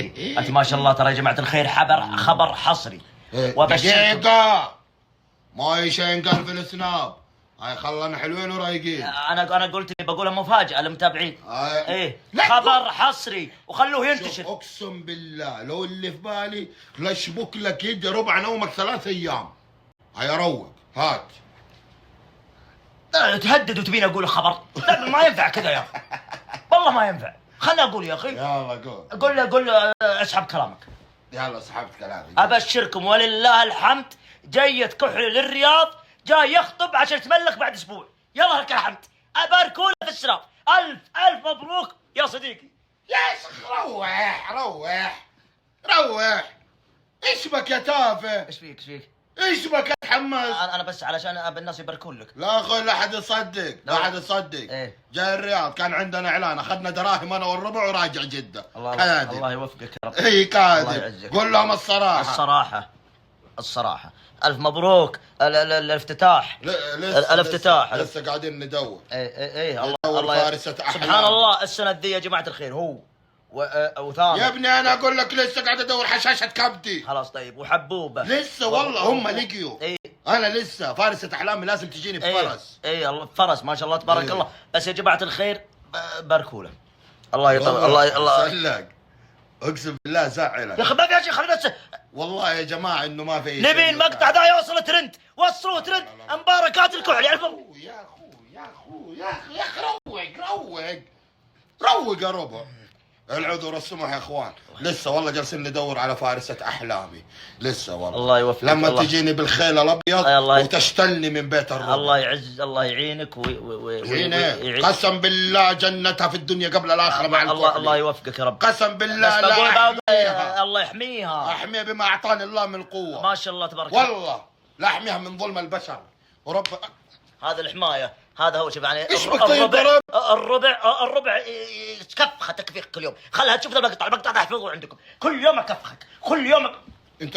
انت ما شاء الله ترى يا جماعه الخير خبر حصري. دقيقة ما يشينقل في السناب. هاي خلنا حلوين ورايقين. انا قلت لي بقولها مفاجأة للمتابعين. ايه لا خبر حصري وخلوه ينتشر. اقسم بالله لو اللي في بالي لشبك لك يد ربع نومك 3 ايام. هيا روق هات. تهدد وتبيني اقول خبر؟ لا ما ينفع كذا يا اخي، والله ما ينفع. خلنا اقول يا اخي. يلا قول. قول اسحب كلامك. يلا سحبت كلامي. ابشركم ولله الحمد، جاية كحل للرياض، جاي يخطب عشان يتملك بعد اسبوع. يلا لك الحمد، اباركوا له في السراب. الف مبروك يا صديقي. يا شيخ روح. ايش بك يا تافه؟ ايش فيك؟ ايش بك اتحمس؟ انا بس علشان ابي الناس يباركون لك. لا اخوي لا احد يصدق. ايه؟ جاي الرياض كان عندنا اعلان، اخذنا دراهم انا والربع وراجع جده. الله يوفقك يا رب. اي كاذب. قول لهم الصراحه الف مبروك الافتتاح. الافتتاح لسه قاعدين ندور. ايه الله فارسة أحلام. سبحان الله السنه ذي يا جماعه الخير هو وثامر. يا ابني انا اقول لك لسه قاعد ادور حشاشه كبدي. خلاص طيب وحبوبه لسه والله هم لقيوا. انا لسه فارسة احلامي لازم تجيني بفرس. الله فرس ما شاء الله تبارك الله. بس يا جماعه الخير باركوا له. الله يطول الله سلق. اقسم بالله زعلك يا اخي. ما في شيء خلينا بس. والله يا جماعه انه ما في نبي المقطع ذا يوصل ترند. وصلوه ترند. مباركات الكحل يا اخي روق يا ربع. العذر السمح يا اخوان. لسه والله جالسين ندور على فارسة احلامي. لسه والله. الله يوفقك. لما تجيني بالخيل الابيض وتشتلني من بيت الربع. الله يعز الله يعينك قسم بالله جنتها في الدنيا قبل الاخره مع الكحل. الله يوفقك يا رب. قسم بالله لا الله يحميها. احميها بما اعطاني الله من القوه. ما شاء الله تبارك الله. والله لا احميها من ظلم البشر ورب. هذا الحمايه هذا هو. شوف يعني ايش بك طيب الربع تكفخه تكفيخ كل يوم. خلها تشوف المقطع ده احفظه عندكم كل يوم اكفخك كل يوم. انت